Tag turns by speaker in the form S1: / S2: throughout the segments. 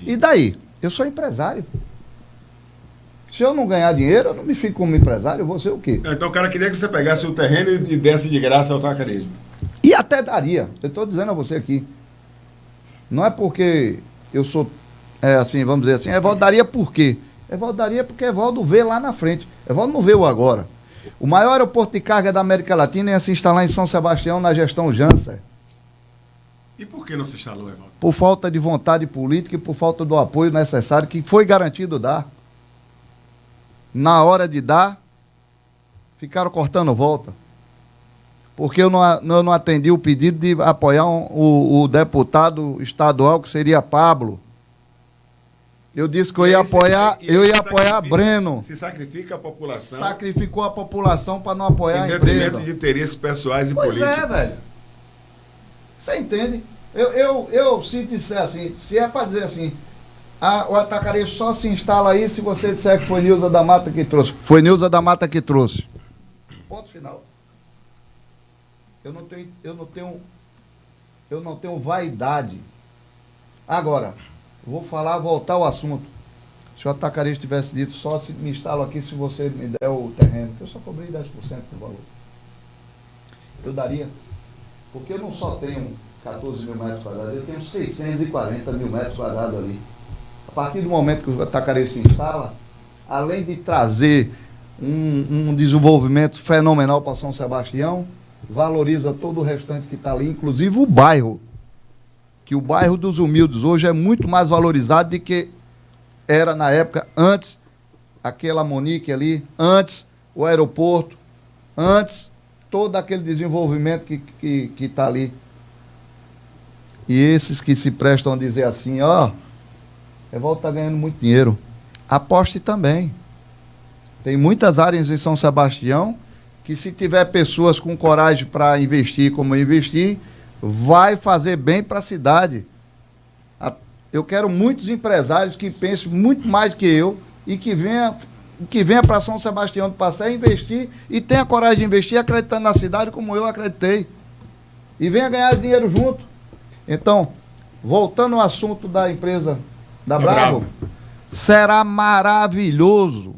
S1: E daí? Eu sou empresário. Se eu não ganhar dinheiro, eu não me fico como empresário, eu vou ser o quê?
S2: Então o cara queria que você pegasse o terreno e desse de graça ao tacarejo.
S1: E até daria. Eu estou dizendo a você aqui. Não é porque eu sou, assim, vamos dizer assim, Evaldo daria por quê? Evaldo daria porque Evaldo vê lá na frente. Evaldo não vê o agora. O maior aeroporto de carga da América Latina ia se instalar em São Sebastião na gestão Janser.
S2: E por que não se instalou, Evaldo?
S1: Por falta de vontade política e por falta do apoio necessário que foi garantido dar. Na hora de dar, ficaram cortando volta. Porque eu não atendi o pedido de apoiar o deputado estadual, que seria Pablo. Eu disse que eu ia apoiar Breno.
S2: Se sacrifica a população.
S1: Sacrificou a população para não apoiar a empresa.
S2: Em detrimento de interesses pessoais e políticos.
S1: Pois é, velho. Você entende? Se disser assim, se é para dizer assim, o atacarejo só se instala aí se você disser que foi Nilza da Mata que trouxe. Foi Nilza da Mata que trouxe. Ponto final. Eu não tenho vaidade. Agora, vou voltar ao assunto. Se o atacarejo tivesse dito só se me instalo aqui se você me der o terreno, eu só cobrei 10% do valor. Eu daria. Porque eu não só tenho 14 mil metros quadrados, eu tenho 640 mil metros quadrados ali. A partir do momento que o atacarejo se instala, além de trazer um desenvolvimento fenomenal para São Sebastião, valoriza todo o restante que está ali, inclusive o bairro. Que o bairro dos Humildes hoje é muito mais valorizado do que era na época, antes, aquela Monique ali, antes o aeroporto, antes todo aquele desenvolvimento que está ali. E esses que se prestam a dizer assim, Evaldo está ganhando muito dinheiro. Aposte também. Tem muitas áreas em São Sebastião que, se tiver pessoas com coragem para investir como investir, vai fazer bem para a cidade. Eu quero muitos empresários que pensem muito mais que eu e que venha para São Sebastião do Passé investir e tenha coragem de investir acreditando na cidade como eu acreditei. E venha ganhar dinheiro junto. Então, voltando ao assunto da empresa da Bravo, será maravilhoso.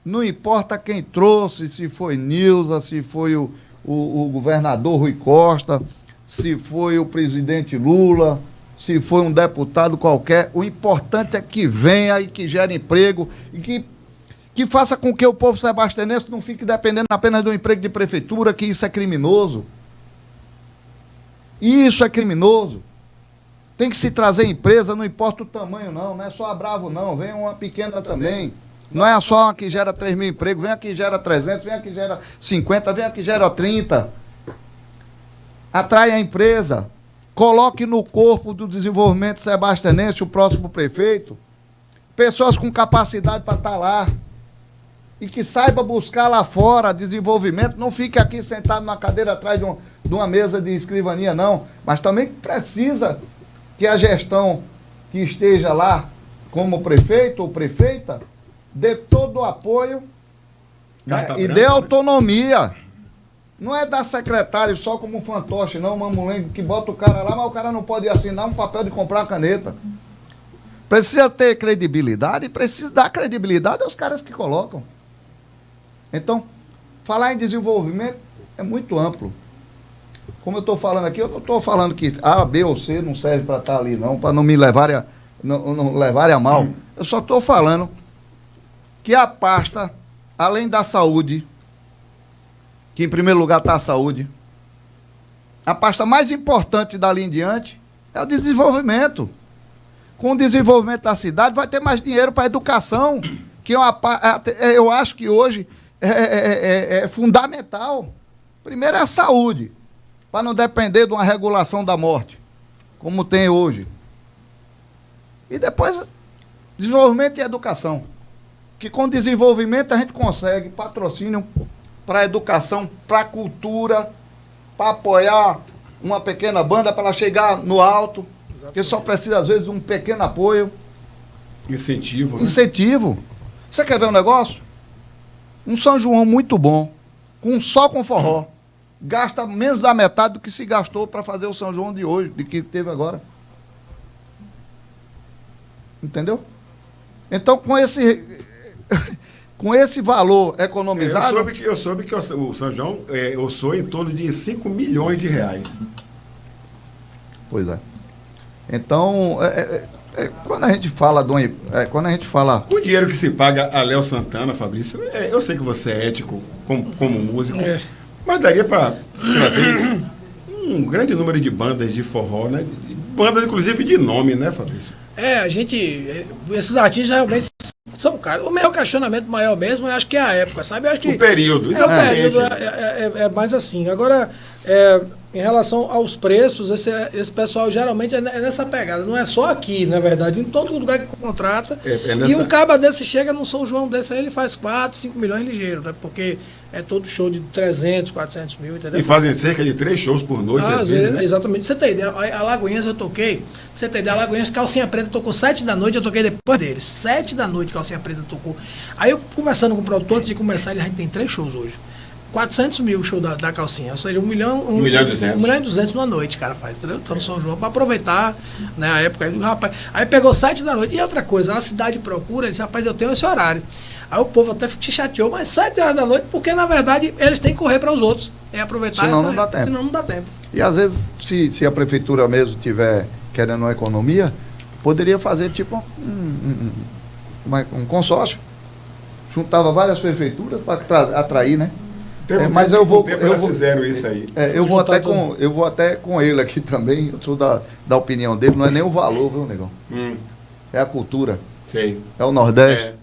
S1: Não importa quem trouxe, se foi Nilza, se foi o governador Rui Costa, se foi o presidente Lula, se foi um deputado qualquer, o importante é que venha e que gere emprego e que faça com que o povo sebastianense não fique dependendo apenas do emprego de prefeitura, que isso é criminoso. Isso é criminoso. Tem que se trazer empresa, não importa o tamanho não é só a Bravo não, vem uma pequena também. Não é só uma que gera 3 mil empregos, vem a que gera 300, vem a que gera 50, vem a que gera 30. Atrai a empresa. Coloque no corpo do desenvolvimento sebastianense o próximo prefeito pessoas com capacidade para estar lá e que saiba buscar lá fora desenvolvimento. Não fique aqui sentado na cadeira atrás de uma mesa de escrivania, não. Mas também precisa que a gestão que esteja lá como prefeito ou prefeita dê todo o apoio, né, e dê autonomia. Não é dar secretário só como um fantoche, não, um mamulengo que bota o cara lá, mas o cara não pode assinar um papel de comprar uma caneta. Precisa ter credibilidade e precisa dar credibilidade aos caras que colocam. Então, falar em desenvolvimento é muito amplo. Como eu estou falando aqui, eu não estou falando que A, B ou C não serve para estar ali, não, para não me levarem a mal. Eu só estou falando que a pasta, além da saúde, que em primeiro lugar está a saúde, a pasta mais importante dali em diante é o desenvolvimento. Com o desenvolvimento da cidade vai ter mais dinheiro para a educação, que eu acho que hoje é fundamental. Primeiro é a saúde, para não depender de uma regulação da morte, como tem hoje. E depois, desenvolvimento e educação. Que com desenvolvimento a gente consegue patrocínio para a educação, para a cultura, para apoiar uma pequena banda para ela chegar no alto, que só precisa, às vezes, de um pequeno apoio.
S2: Incentivo, né?
S1: Incentivo. Você quer ver um negócio? Um São João muito bom, só com forró. Gasta menos da metade do que se gastou para fazer o São João de hoje, de que teve agora. Entendeu? Então, com esse valor economizado...
S2: Eu soube que o São João orçou em torno de 5 milhões de reais.
S1: Pois é. Então, quando a gente fala
S2: Com o dinheiro que se paga a Léo Santana, Fabrício, eu sei que você é ético como músico, mas daria para trazer um grande número de bandas de forró, né? Bandas, inclusive, de nome, né, Fabrício?
S3: Esses artistas realmente são caros. O meu questionamento maior mesmo, eu acho que é a época, sabe? Eu acho que
S2: o período,
S3: exatamente. É mais assim. Agora, em relação aos preços, esse pessoal geralmente é nessa pegada. Não é só aqui, na verdade, em todo lugar que contrata. E um caba desse chega num São João desse aí, ele faz 4, 5 milhões ligeiro, né? Porque é todo show de 300, 400 mil, entendeu?
S2: E fazem cerca de 3 shows por noite.
S3: Às vezes, né? Exatamente. Você tem ideia, a Lagoinhas eu toquei, pra você ter ideia, a Lagoinhas Calcinha Preta tocou 7 da noite, eu toquei depois deles. 7 da noite Calcinha Preta tocou. Aí eu conversando com o produtor, antes de começar, a gente tem 3 shows hoje. 400 mil o show da Calcinha, ou seja, 1 milhão e 200 numa noite, cara, faz, entendeu? Então no São João, para aproveitar, né, a época aí do rapaz. Aí pegou 7 da noite. E outra coisa, a cidade procura, ele disse, rapaz, eu tenho esse horário. Aí o povo até te chateou, mas 7 horas da noite, porque na verdade eles têm que correr para os outros. É aproveitar
S1: senão não dá tempo.
S3: Senão não dá tempo.
S1: E às vezes, se a prefeitura mesmo tiver querendo uma economia, poderia fazer tipo um consórcio. Juntava várias prefeituras para atrair, né? Mas eu vou
S2: fizeram isso aí.
S1: Eu vou até com ele aqui também. Eu sou da opinião dele. Não é nem o valor, viu, negão? É a cultura.
S2: Sei.
S1: É o Nordeste.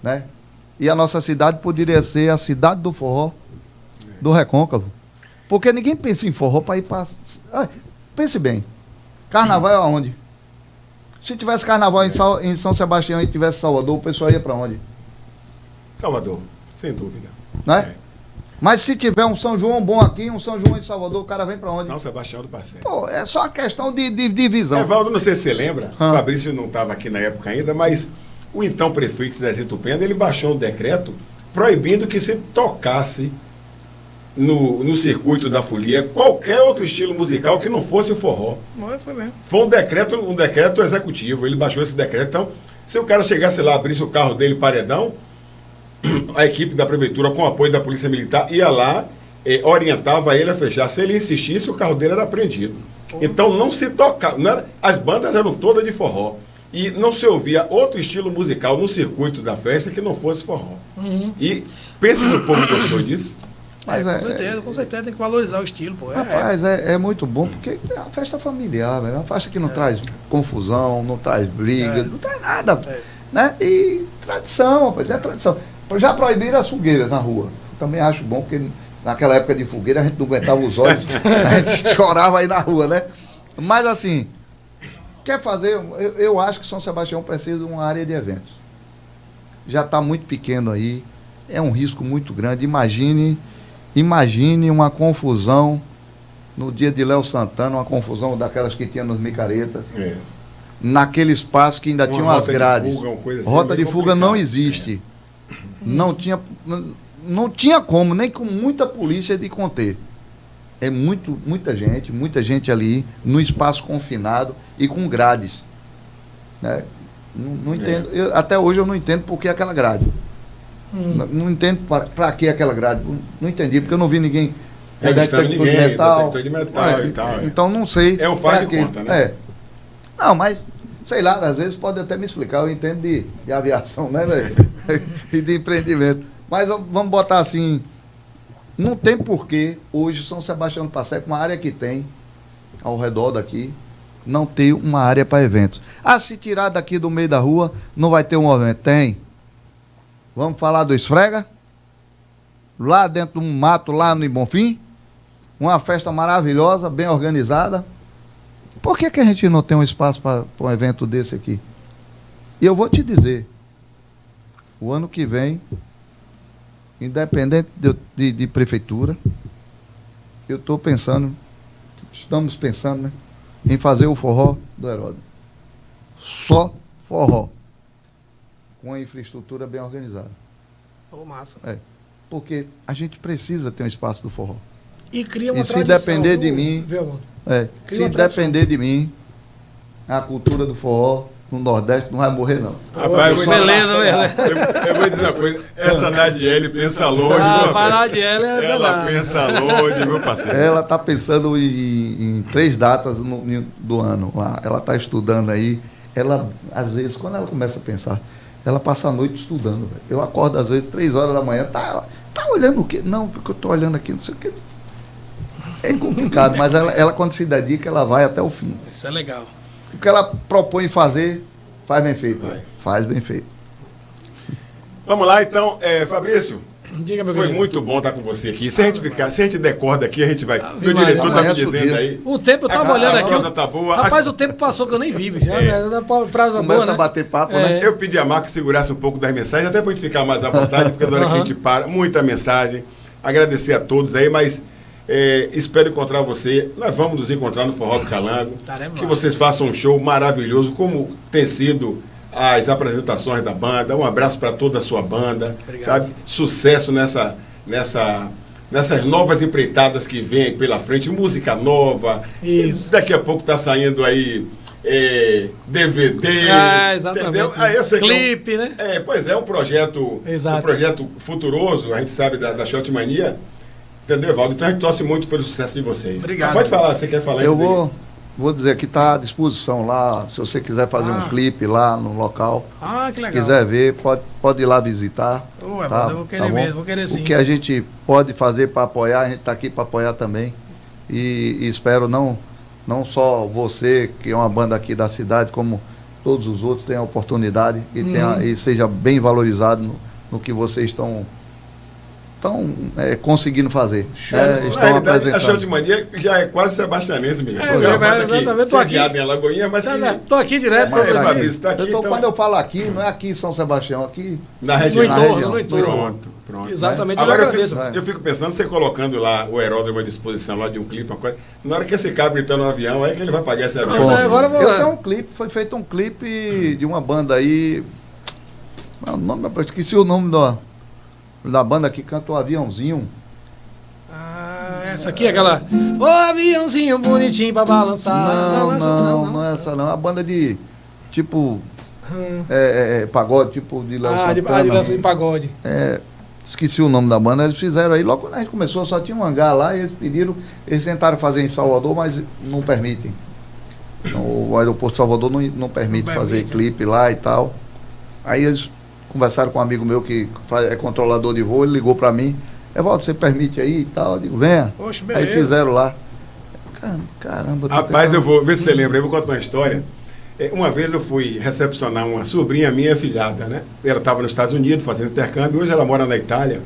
S1: Né? E a nossa cidade poderia ser a cidade do forró, do Recôncavo. Porque ninguém pensa em forró para ir para... pense bem. Carnaval é aonde? Se tivesse carnaval em São Sebastião e tivesse Salvador, o pessoal ia para onde?
S2: Salvador, sem dúvida.
S1: Não é? Mas se tiver um São João bom aqui, um São João em Salvador, o cara vem para onde?
S2: São Sebastião do Passeio.
S1: Pô, é só questão de divisão.
S2: Evaldo, não sei se você lembra, o Fabrício não estava aqui na época ainda, mas o então prefeito Zezito Pena, ele baixou um decreto proibindo que se tocasse no circuito da folia qualquer outro estilo musical que não fosse o forró.
S3: Foi mesmo.
S2: Foi um decreto executivo, ele baixou esse decreto. Então, se o cara chegasse lá, abrisse o carro dele paredão, a equipe da prefeitura, com o apoio da polícia militar, ia lá, orientava ele a fechar. Se ele insistisse, o carro dele era apreendido. Então não se tocava, as bandas eram todas de forró. E não se ouvia outro estilo musical no circuito da festa que não fosse forró. E pense no povo que gostou disso.
S1: Mas
S3: com certeza tem que valorizar o estilo, pô.
S1: Rapaz, é muito bom, porque é uma festa familiar, é uma festa que não traz confusão, não traz briga, não traz nada. Né? E tradição, rapaz, é tradição. Já proibiram as fogueiras na rua. Também acho bom, porque naquela época de fogueira a gente não aguentava os olhos, a gente chorava aí na rua, né? Mas assim, quer fazer, eu acho que São Sebastião precisa de uma área de eventos. Já está muito pequeno aí, é um risco muito grande. Imagine uma confusão no dia de Léo Santana, uma confusão daquelas que tinha nos micaretas. Naquele espaço que ainda tinha umas grades. Rota de fuga não existe. Não tinha como, nem com muita polícia de conter. É muita gente ali, no espaço confinado e com grades. Né? Não entendo. Até hoje eu não entendo por que aquela grade. Não entendo para que aquela grade. Não entendi, porque eu não vi ninguém.
S2: Detector de metal e tal.
S1: Então não sei.
S2: É um faz de conta, né?
S1: Não, mas sei lá, às vezes pode até me explicar, eu entendo de aviação, né, velho? E de empreendimento. Mas vamos botar assim, não tem porquê hoje São Sebastião do Passeio, uma área que tem ao redor daqui, não ter uma área para eventos. Se tirar daqui do meio da rua, não vai ter um evento? Tem. Vamos falar do Esfrega? Lá dentro de um mato, lá no Bonfim? Uma festa maravilhosa, bem organizada. Por que a gente não tem um espaço para um evento desse aqui? E eu vou te dizer, o ano que vem, independente de prefeitura, estamos pensando, né, em fazer o forró do Heródoto. Só forró. Com a infraestrutura bem organizada.
S3: Massa.
S1: Porque a gente precisa ter um espaço do forró.
S3: E cria uma
S1: tradição. Se depender de mim, a cultura do forró no Nordeste não vai morrer, não.
S2: Rapaz,
S3: beleza.
S2: Eu vou dizer uma coisa, essa Nadiele pensa longe.
S3: A Nadiele é
S2: ela pensa longe, meu parceiro.
S1: Ela está pensando em 3 datas do ano lá. Ela está estudando aí. Ela, às vezes, quando ela começa a pensar, ela passa a noite estudando. Véio. Eu acordo, às vezes, 3 horas da manhã. Tá olhando o quê? Não, porque eu estou olhando aqui, não sei o quê. É complicado, mas ela, quando se dedica, ela vai até o fim.
S3: Isso é legal.
S1: O que ela propõe fazer, faz bem feito. Faz bem feito.
S2: Vamos lá, então, Fabrício.
S3: Diga, meu
S2: Foi
S3: querido.
S2: muito bom estar com você aqui. Se a gente decorda aqui, a gente vai. Meu diretor está me dizendo aí.
S3: O tempo, eu estava olhando aqui.
S2: A tá boa.
S3: Rapaz, o tempo passou que eu nem vi, bicho.
S1: Começa a bater papo, né?
S2: Eu pedi a Marco que segurasse um pouco das mensagens, até para a gente ficar mais à vontade, porque na hora que a gente para, muita mensagem. Agradecer a todos aí, mas espero encontrar você. Nós vamos nos encontrar no Forró do Calango. Que vocês façam um show maravilhoso, como tem sido as apresentações da banda. Um abraço para toda a sua banda.
S3: Obrigado.
S2: Sabe? Sucesso nessas novas empreitadas que vêm pela frente. Música nova.
S3: Isso.
S2: Daqui a pouco está saindo aí DVD.
S3: Exatamente.
S2: Entendeu? Aí eu sei
S3: clipe, né?
S2: Pois é, um projeto futuroso, a gente sabe da Shot Mania. Entendeu, Valdo? Então a gente torce muito pelo sucesso de vocês.
S3: Obrigado.
S2: Pode falar, você quer falar
S1: Eu
S2: isso?
S1: vou dizer que está à disposição lá, se você quiser fazer um clipe lá no local.
S3: Que
S1: se
S3: legal.
S1: quiser ver, pode ir lá visitar.
S3: Tá? Eu vou querer mesmo, vou querer sim.
S1: O que a gente pode fazer para apoiar, a gente está aqui para apoiar também. E espero não só você, que é uma banda aqui da cidade, como todos os outros, tenham a oportunidade e seja bem valorizado no que vocês estão conseguindo fazer. Estão apresentando.
S2: A Show de Mania já é quase sebastianense mesmo.
S3: Exatamente. Estou aqui.
S2: Em Alagoinha, mas
S3: estou aqui direto.
S1: Quando eu falo aqui, não é aqui em São Sebastião, aqui
S2: na região.
S3: No entorno.
S2: Pronto.
S3: Exatamente.
S2: Agora
S3: eu agradeço.
S2: Eu fico pensando, você colocando lá o aeródromo à disposição lá de um clipe, uma coisa, na hora que esse cara gritando no avião, aí que ele vai pagar esse avião.
S3: Agora
S1: eu tenho um clipe, foi feito um clipe de uma banda aí. Esqueci o nome da banda que canta o Aviãozinho.
S3: Essa aqui é aquela. Ô aviãozinho bonitinho pra balançar.
S1: Não é essa não. É uma banda de tipo pagode, tipo de Léo Santana.
S3: De lança de pagode.
S1: Esqueci o nome da banda. Eles fizeram aí, logo quando a gente começou, só tinha um hangar lá e eles pediram, eles tentaram fazer em Salvador, mas não permitem. O aeroporto de Salvador não permite fazer clipe lá e tal. Aí eles conversaram com um amigo meu que é controlador de voo, ele ligou para mim, Evaldo, você permite aí e tal? Eu digo, venha.
S3: Poxa,
S1: aí fizeram lá. Caramba.
S2: Rapaz, eu vou ver se você lembra, eu vou contar uma história. Uma vez eu fui recepcionar uma sobrinha minha afilhada, né? Ela estava nos Estados Unidos fazendo intercâmbio, hoje ela mora na Itália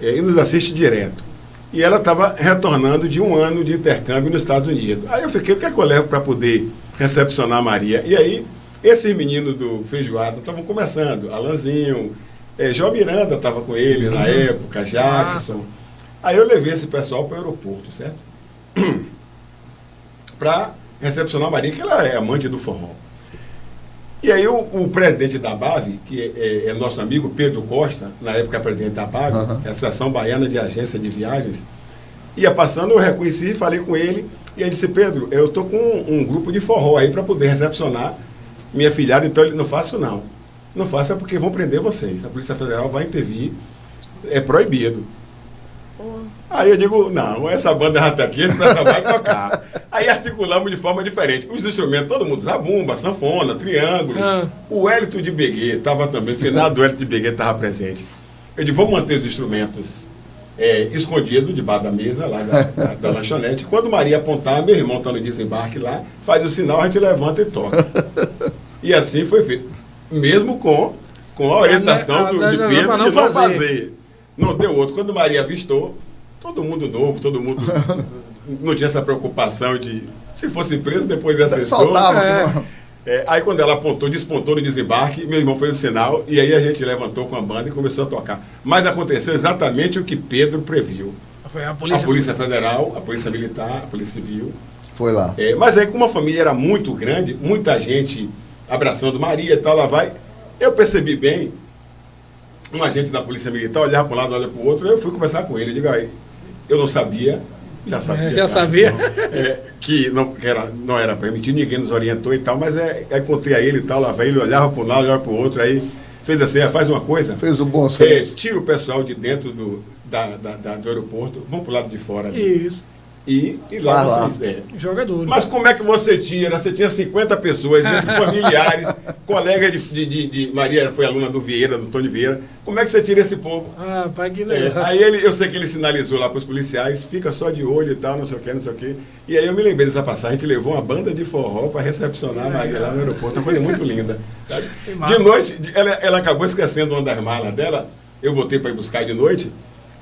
S2: e nos assiste direto. E ela estava retornando de um ano de intercâmbio nos Estados Unidos. Aí eu fiquei, o que é que eu levo para poder recepcionar a Maria? E aí, esses meninos do Feijoada estavam começando, Alanzinho, João Miranda estava com ele na época, Jackson. Aí eu levei esse pessoal para o aeroporto, certo? Para recepcionar a Maria, que ela é amante do forró. E aí o presidente da BAV, que é nosso amigo Pedro Costa, na época presidente da BAV, que é a Associação Baiana de Agência de Viagens, ia passando, eu reconheci, falei com ele, e ele disse, Pedro, eu estou com um grupo de forró aí para poder recepcionar minha filhada, então ele não faço não. Não faça porque vão prender vocês. A Polícia Federal vai intervir, é proibido. Aí eu digo, não, essa banda já está aqui, esse pessoal vai tocar. Aí articulamos de forma diferente. Os instrumentos, todo mundo, zabumba, sanfona, triângulo. O Hélito de Beguê estava também, o finado Hélito de Beguê estava presente. Eu digo, vamos manter os instrumentos escondidos debaixo da mesa, lá da lanchonete. Quando Maria apontar, meu irmão está no desembarque lá, faz o sinal, a gente levanta e toca. E assim foi feito. Mesmo com a orientação de Pedro de não fazer. Não deu outro. Quando Maria avistou, todo mundo novo, todo mundo não tinha essa preocupação de, se fosse preso, depois assessor. Aí quando ela apontou, despontou no desembarque, meu irmão fez o sinal, e aí a gente levantou com a banda e começou a tocar. Mas aconteceu exatamente o que Pedro previu.
S3: Foi a
S2: Polícia Federal, a Polícia Militar, a Polícia Civil.
S1: Foi lá.
S2: Mas aí, como a família era muito grande, muita gente abraçando Maria e tal, lá vai. Eu percebi bem, um agente da Polícia Militar olhar para um lado, olhar para o outro, eu fui conversar com ele, digo, aí, eu não sabia, Já sabia.
S3: Já sabia.
S2: Que não era permitido, ninguém nos orientou e tal, mas aí contei a ele e tal, lá vai ele, olhava para um lado, olhava para o outro, aí fez assim, faz uma coisa.
S1: Fez o bom senso.
S2: Tira o pessoal de dentro do aeroporto, vão para o lado de fora.
S3: Isso.
S2: E lá vocês.
S3: Jogador.
S2: Mas como é que você tira? Você tinha 50 pessoas, entre familiares, colega de Maria, foi aluna do Vieira, do Tony Vieira. Como é que você tira esse povo?
S3: Ah, pai, que legal.
S2: Aí eu sei que ele sinalizou lá para os policiais, fica só de olho e tal, não sei o que, não sei o que. E aí eu me lembrei dessa passagem, a gente levou uma banda de forró para recepcionar a Maria lá no aeroporto, uma coisa muito linda. Sabe? De noite, ela acabou esquecendo uma das malas dela, eu voltei para ir buscar de noite.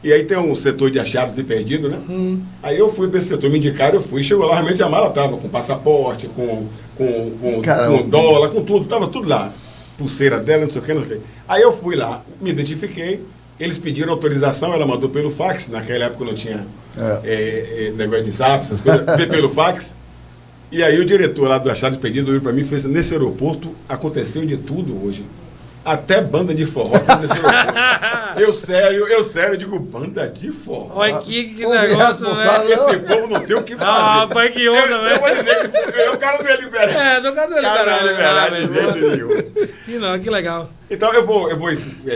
S2: E aí tem um setor de achados e perdidos, né? Aí eu fui para esse setor, me indicaram, eu fui. Chegou lá, realmente a mala estava com passaporte, com dólar, com tudo, estava tudo lá. Pulseira dela, não sei o que, não sei o que. Aí eu fui lá, me identifiquei, eles pediram autorização, ela mandou pelo fax, naquela época não tinha negócio de zap, essas coisas, veio pelo fax. E aí o diretor lá do achados e perdidos olhou para mim e fez, nesse aeroporto aconteceu de tudo hoje. Até banda de forró. Eu sério, digo, banda de forró.
S3: Olha que negócio, velho.
S2: Esse povo não tem o que fazer.
S3: Ah, pai, que onda, velho.
S2: Eu vou dizer que o cara não ia liberar.
S3: O cara não ia liberar
S2: de jeito nenhum.
S3: Que legal.
S2: Então eu vou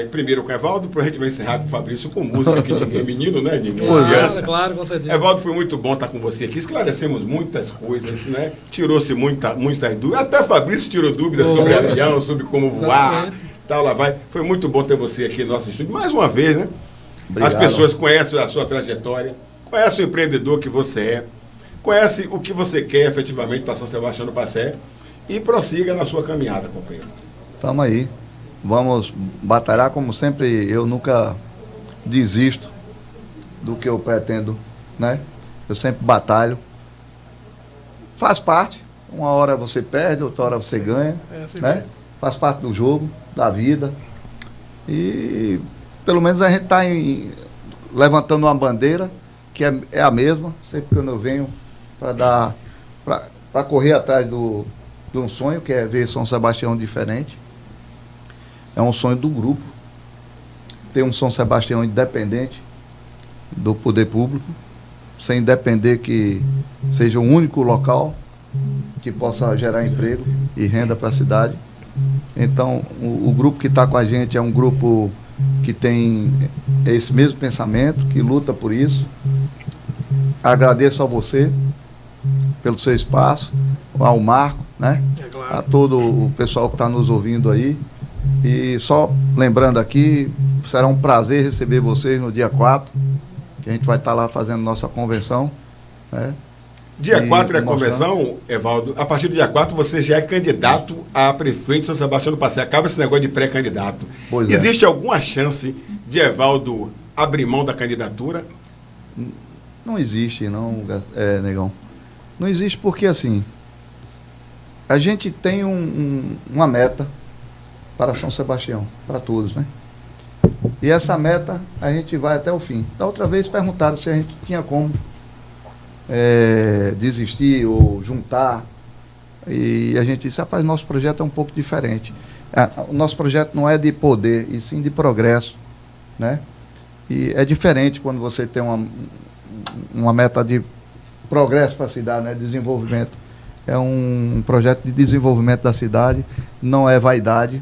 S2: primeiro com o Evaldo, depois a gente vai encerrar com o Fabrício com música, que ninguém é menino, né? Ninguém é criança.
S3: Claro, com certeza.
S2: Evaldo, foi muito bom estar com você aqui. Esclarecemos muitas coisas, né? Tirou-se muitas dúvidas. Até Fabrício tirou dúvidas sobre avião, sobre como voar. Tal, lá vai. Foi muito bom ter você aqui no nosso estúdio. Mais uma vez, né? Obrigado. As pessoas conhecem a sua trajetória, conhecem o empreendedor que você é, conhecem o que você quer efetivamente para São Sebastião do Passé e prossiga na sua caminhada, companheiro.
S1: Estamos aí. Vamos batalhar como sempre. Eu nunca desisto do que eu pretendo, né? Eu sempre batalho. Faz parte. Uma hora você perde, outra hora você ganha, né? Faz parte do jogo, da vida. E pelo menos a gente está levantando uma bandeira que é a mesma, sempre que eu venho para correr atrás de um sonho, que é ver São Sebastião diferente. É um sonho do grupo. Ter um São Sebastião independente do poder público, sem depender que seja o único local que possa gerar emprego e renda para a cidade. Então, o grupo que está com a gente é um grupo que tem esse mesmo pensamento, que luta por isso. Agradeço a você pelo seu espaço, ao Marco, né?
S3: Claro.
S1: A todo o pessoal que está nos ouvindo aí. E só lembrando aqui, será um prazer receber vocês no dia 4, que a gente vai estar lá fazendo nossa convenção, né?
S2: Dia 4 é a convenção, Evaldo. A partir do dia 4 você já é candidato a prefeito de São Sebastião do Passé. Acaba esse negócio de pré-candidato. Existe alguma chance de Evaldo abrir mão da candidatura?
S1: Não existe, não, Negão. Não existe porque, assim, a gente tem uma meta para São Sebastião, para todos, né? E essa meta a gente vai até o fim. Da outra vez perguntaram se a gente tinha como desistir ou juntar, e a gente disse, rapaz, nosso projeto é um pouco diferente. O nosso projeto não é de poder, e sim de progresso, né? E é diferente quando você tem uma meta de progresso para a cidade, né? Desenvolvimento. É um projeto de desenvolvimento da cidade, não é vaidade,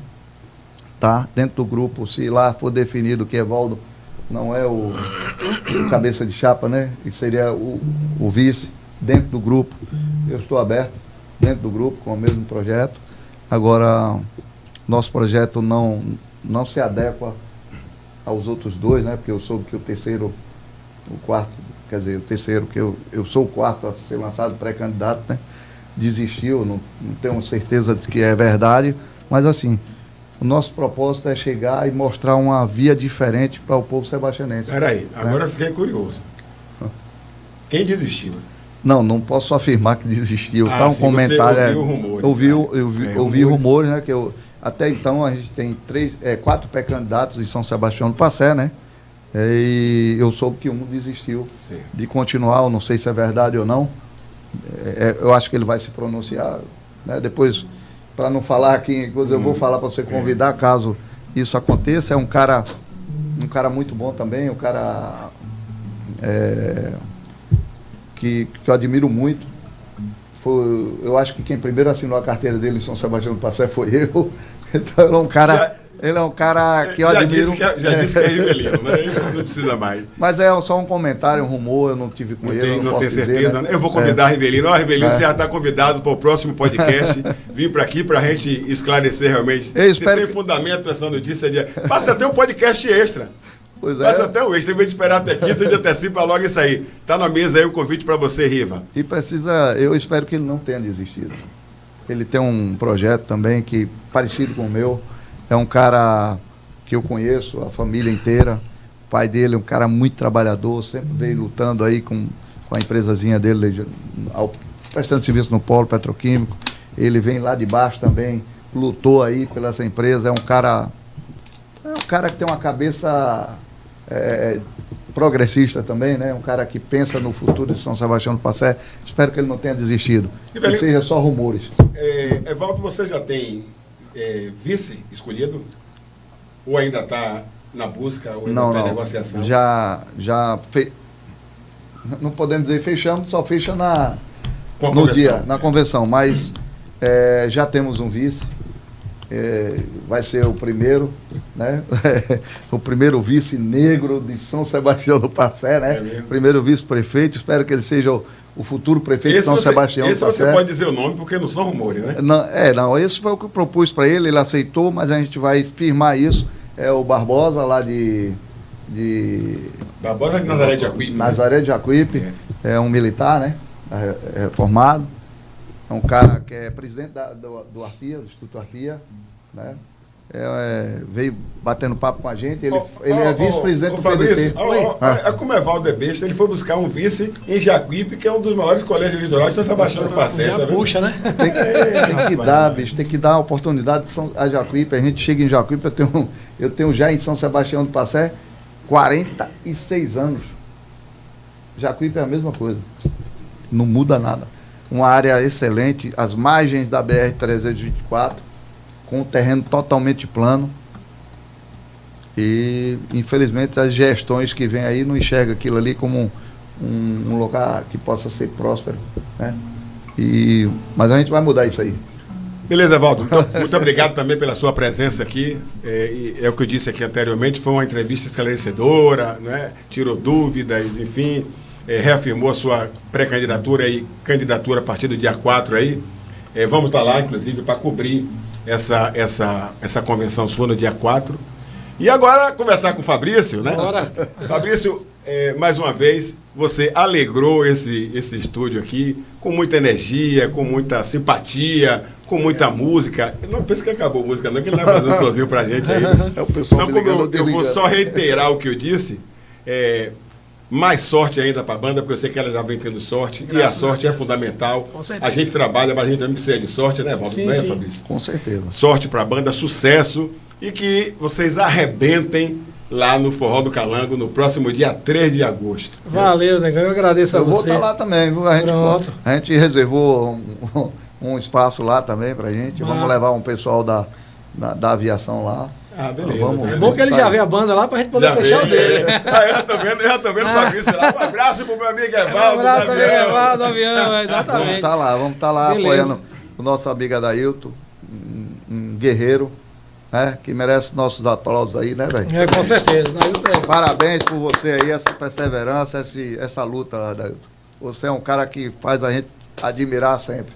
S1: tá? Dentro do grupo, se lá for definido que Evaldo não é o cabeça de chapa, né? Que seria o vice dentro do grupo. Eu estou aberto dentro do grupo com o mesmo projeto. Agora, nosso projeto não se adequa aos outros dois, né? Porque eu soube que o terceiro, que eu sou o quarto a ser lançado pré-candidato, né? Desistiu, não tenho certeza de que é verdade, mas assim, o nosso propósito é chegar e mostrar uma via diferente para o povo sebastianense.
S2: Peraí, agora eu fiquei curioso. Quem desistiu?
S1: Não posso afirmar que desistiu. Tá um
S2: sim,
S1: comentário.
S2: Você ouviu
S1: rumores, ouvi rumores, né? Que até então a gente tem 4 pré-candidatos em São Sebastião do Passé, né? E eu soube que um desistiu de continuar, eu não sei se é verdade ou não. Eu acho que ele vai se pronunciar, né? Depois, para não falar aqui, eu vou falar para você convidar, caso isso aconteça. É um cara muito bom também, um cara que eu admiro muito. Eu acho que quem primeiro assinou a carteira dele em São Sebastião do Passé foi eu. Então ele é um cara que eu admiro.
S2: Já disse que é Rivelino, né? Não precisa mais.
S1: Mas é só um comentário, um rumor, eu não tive com ele.
S2: Não tenho certeza. Né? Eu vou convidar Rivelino. Rivelino, você já está convidado para o próximo podcast. Vir para aqui para a gente esclarecer realmente. Se tem fundamento essa notícia. Faça até um podcast extra.
S1: Pois
S2: Faça até o extra. Em vez de esperar até quinta, de antecipa logo isso aí. Está na mesa aí o convite para você, Riva.
S1: E eu espero que ele não tenha desistido. Ele tem um projeto também parecido com o meu. É um cara que eu conheço, a família inteira. O pai dele é um cara muito trabalhador, sempre veio lutando aí com a empresazinha dele, prestando serviço no polo petroquímico. Ele vem lá de baixo também, lutou aí pela essa empresa. É um cara que tem uma cabeça progressista também, né? Um cara que pensa no futuro de São Sebastião do Passé. Espero que ele não tenha desistido. Que seja só rumores.
S2: Evaldo, você já tem vice escolhido? Ou ainda está na busca, ou ainda está em negociação?
S1: Não podemos dizer fechamos, só fecha na convenção, mas já temos um vice, vai ser o primeiro, né? O primeiro vice negro de São Sebastião do Passé, né? Primeiro vice-prefeito, espero que ele seja o futuro prefeito de São Sebastião do Passé.
S2: Esse você pode dizer o nome, porque não são rumores, né?
S1: Não, esse foi o que eu propus para ele aceitou, mas a gente vai firmar isso. É o Barbosa, lá de
S2: Barbosa de Nazaré de Jacuípe.
S1: Nazaré de Jacuípe, é um militar, né? Formado. É um cara que é presidente do Arpia, do Instituto Arpia, né? Veio batendo papo com a gente, ele é vice-presidente do PDT.
S2: Como Evaldo é besta, ele foi buscar um vice em Jacuípe, que é um dos maiores colégios eleitorais de São Sebastião do Passé.
S3: Puxa, né?
S1: Tem que dar, bicho, tem que dar a oportunidade a Jacuípe. A gente chega em Jacuípe, eu tenho já em São Sebastião do Passé 46 anos. Jacuípe é a mesma coisa, não muda nada. Uma área excelente, as margens da BR-324, com o terreno totalmente plano. E, infelizmente, as gestões que vêm aí não enxergam aquilo ali como um lugar que possa ser próspero, né? Mas a gente vai mudar isso aí.
S2: Beleza, Evaldo. Então, muito obrigado também pela sua presença aqui. É o que eu disse aqui anteriormente, foi uma entrevista esclarecedora, né? Tirou dúvidas, enfim, reafirmou a sua pré-candidatura e candidatura a partir do dia 4 aí. Vamos estar lá, inclusive, para cobrir essa convenção sua no dia 4. E agora, conversar com o Fabrício, né?
S3: Bora.
S2: Fabrício, mais uma vez, você alegrou esse estúdio aqui com muita energia, com muita simpatia, com muita música. Eu não penso que acabou a música, não, que ele vai fazer um sozinho pra gente aí.
S1: É o pessoal
S2: então, como eu vou só reiterar o que eu disse, mais sorte ainda para a banda, porque eu sei que ela já vem tendo sorte, graças e a sorte é fundamental.
S3: Com certeza.
S2: A gente trabalha, mas a gente também precisa de sorte, né, Valdo?
S3: Sim, sim.
S2: Fabrício?
S1: Com certeza.
S2: Sorte para a banda, sucesso, e que vocês arrebentem lá no Forró do Calango no próximo dia 3 de agosto.
S3: Valeu, Negão, eu agradeço a você.
S1: Eu vou estar lá também, viu? A gente reservou um espaço lá também pra gente. Nossa. Vamos levar um pessoal da aviação lá.
S2: Ah, beleza.
S3: É bom que ele já vê a banda lá pra gente poder fechar o dele.
S2: Eu já tô vendo o Fabrício lá. Um abraço pro meu amigo Evaldo.
S3: Um abraço, amigo Evaldo, Avião, exatamente.
S1: Vamos estar lá apoiando o nosso amigo Adailton, um guerreiro, né, que merece nossos aplausos aí, né, velho?
S3: Com certeza.
S1: Parabéns por você aí, essa perseverança, essa luta, Adailton. Você é um cara que faz a gente admirar sempre.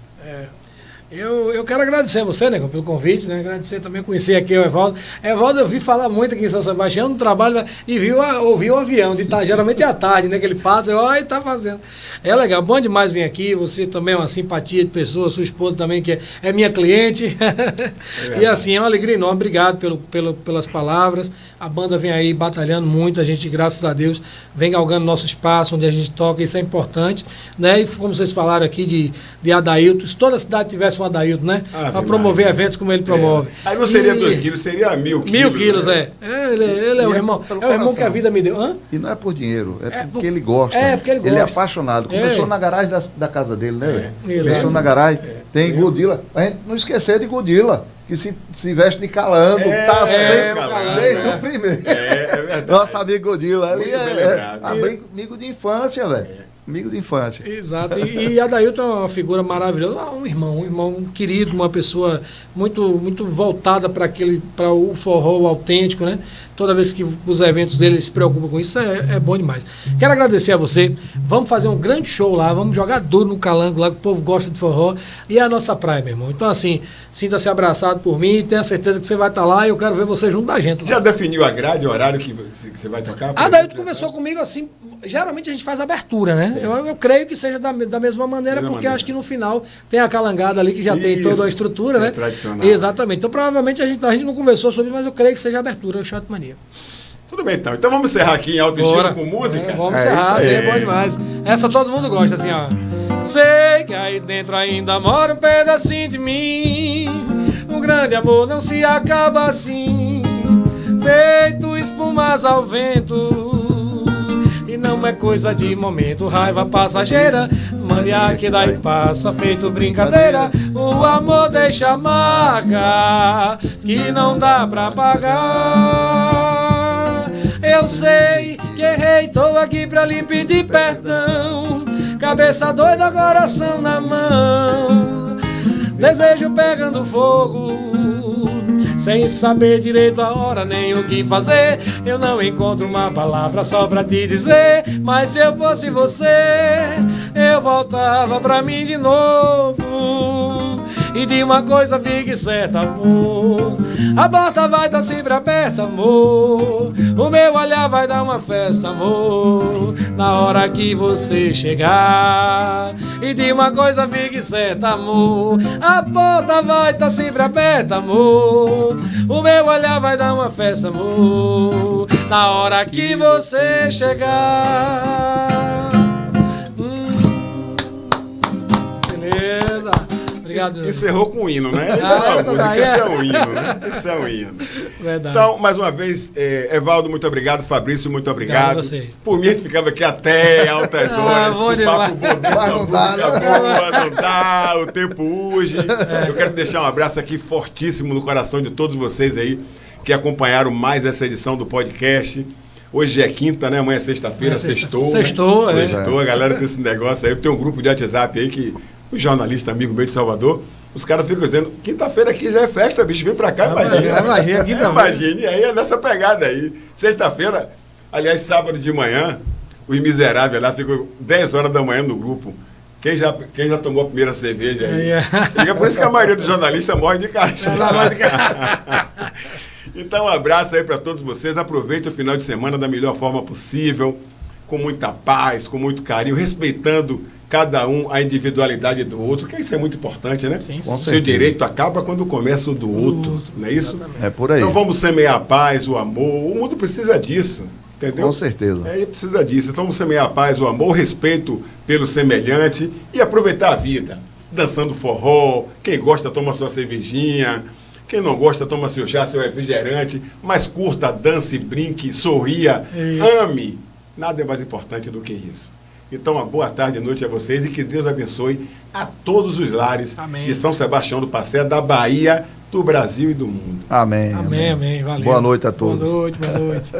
S3: Eu quero agradecer a você, né, pelo convite, né? Agradecer também, conhecer aqui o Evaldo. Evaldo, eu vi falar muito aqui em São Sebastião, no trabalho, e ouvi o avião, geralmente é à tarde, né? Que ele passa, e tá fazendo. É legal, bom demais vir aqui, você também é uma simpatia de pessoa, sua esposa também, que é minha cliente. E assim, é uma alegria enorme, obrigado pelas palavras. A banda vem aí batalhando muito, a gente, graças a Deus, vem galgando nosso espaço, onde a gente toca, isso é importante, né? E como vocês falaram aqui de Adailton, se toda a cidade tivesse um Adailton, né? Para promover eventos como ele promove.
S2: Aí não seria 2 quilos, seria 1.000 quilos.
S3: 1.000 quilos, né? Ele é o irmão. É o irmão que a vida me deu. Hã?
S1: E não é por dinheiro, é porque ele gosta.
S3: Porque ele gosta.
S1: Ele é apaixonado. Começou na garagem da casa dele, né?
S3: Começou
S1: na garagem. Tem Godila. A gente não esquecer de Godila, que se veste de calango, tá sempre, desde o primeiro.
S2: É verdade.
S1: Nosso amigo Godila, ele
S2: amigo de infância,
S1: velho. amigo de infância.
S3: Exato. E Adailton é uma figura maravilhosa, um irmão querido, uma pessoa muito voltada para o forró autêntico, né? Toda vez que os eventos dele se preocupam com isso, é bom demais. Quero agradecer a você. Vamos fazer um grande show lá, vamos jogar duro no Calango lá, que o povo gosta de forró. E é a nossa praia, meu irmão. Então, assim, sinta-se abraçado por mim e tenha certeza que você vai estar lá e eu quero ver você junto da gente.
S2: Já definiu a grade, o horário que você vai tocar?
S3: Adailton conversou comigo assim, geralmente a gente faz abertura, né? Eu creio que seja da mesma maneira, porque eu acho que no final tem a calangada ali que já tem toda a estrutura, né?
S2: Tradicional.
S3: Exatamente. Então, provavelmente a gente não conversou sobre isso, mas eu creio que seja a abertura do Shot Mania.
S2: Tudo bem, então. Então vamos encerrar aqui em alto estilo com música?
S3: Vamos encerrar, assim, é bom demais. Essa todo mundo gosta, assim, ó. Sei que aí dentro ainda mora um pedacinho de mim. Um grande amor não se acaba assim, feito espumas ao vento. E não é coisa de momento, raiva passageira, mania que daí passa, feito brincadeira. O amor deixa marca que não dá pra pagar. Eu sei que errei, tô aqui pra lhe pedir perdão. Cabeça doida, coração na mão, desejo pegando fogo, sem saber direito a hora nem o que fazer. Eu não encontro uma palavra só pra te dizer, mas se eu fosse você, eu voltava pra mim de novo. E de uma coisa fique certa, amor, a porta vai estar sempre aberta, amor. O meu olhar vai dar uma festa, amor, na hora que você chegar. E de uma coisa fique certa, amor, a porta vai estar sempre aberta, amor. O meu olhar vai dar uma festa, amor, na hora que você chegar. Beleza. Obrigado.
S2: Encerrou com o hino, né?
S3: Esse
S2: é um hino, né? Esse é um hino.
S3: Verdade.
S2: Então, mais uma vez, Evaldo, muito obrigado. Fabrício, muito obrigado.
S3: Você.
S2: Por mim, a gente ficava aqui até altas horas.
S3: Bom demais.
S2: Não dá, o tempo urge. Eu quero deixar um abraço aqui fortíssimo no coração de todos vocês aí que acompanharam mais essa edição do podcast. Hoje é quinta, né? Amanhã é sexta-feira, sextou.
S3: Sextou,
S2: né? Sextou, a galera tem esse negócio aí. Tem um grupo de WhatsApp aí que o jornalista amigo meu de Salvador, os caras ficam dizendo, quinta-feira aqui já é festa, bicho, vem pra cá, imagina. Imagine, aí é nessa pegada aí. Sexta-feira, aliás, sábado de manhã, os miseráveis lá ficam 10 horas da manhã no grupo. Quem já tomou a primeira cerveja aí? E é por isso que a maioria dos jornalistas morre de caixa. Então, um abraço aí para todos vocês. Aproveite o final de semana da melhor forma possível, com muita paz, com muito carinho, respeitando cada um a individualidade do outro, que isso é muito importante, né?
S3: Sim.
S2: Seu direito acaba quando começa o do outro, não é isso?
S1: É por aí.
S2: Então vamos semear a paz, o amor. O mundo precisa disso, entendeu?
S1: Com certeza.
S2: Precisa disso. Então vamos semear a paz, o amor, o respeito pelo semelhante e aproveitar a vida. Dançando forró, quem gosta toma sua cervejinha, quem não gosta toma seu chá, seu refrigerante, mas curta, dance, brinque, sorria, ame. Nada é mais importante do que isso. Então, uma boa tarde e noite a vocês e que Deus abençoe a todos os lares de São Sebastião do Passé, da Bahia, do Brasil e do mundo.
S1: Amém.
S3: Amém. Valeu.
S1: Boa noite a todos.
S3: Boa noite.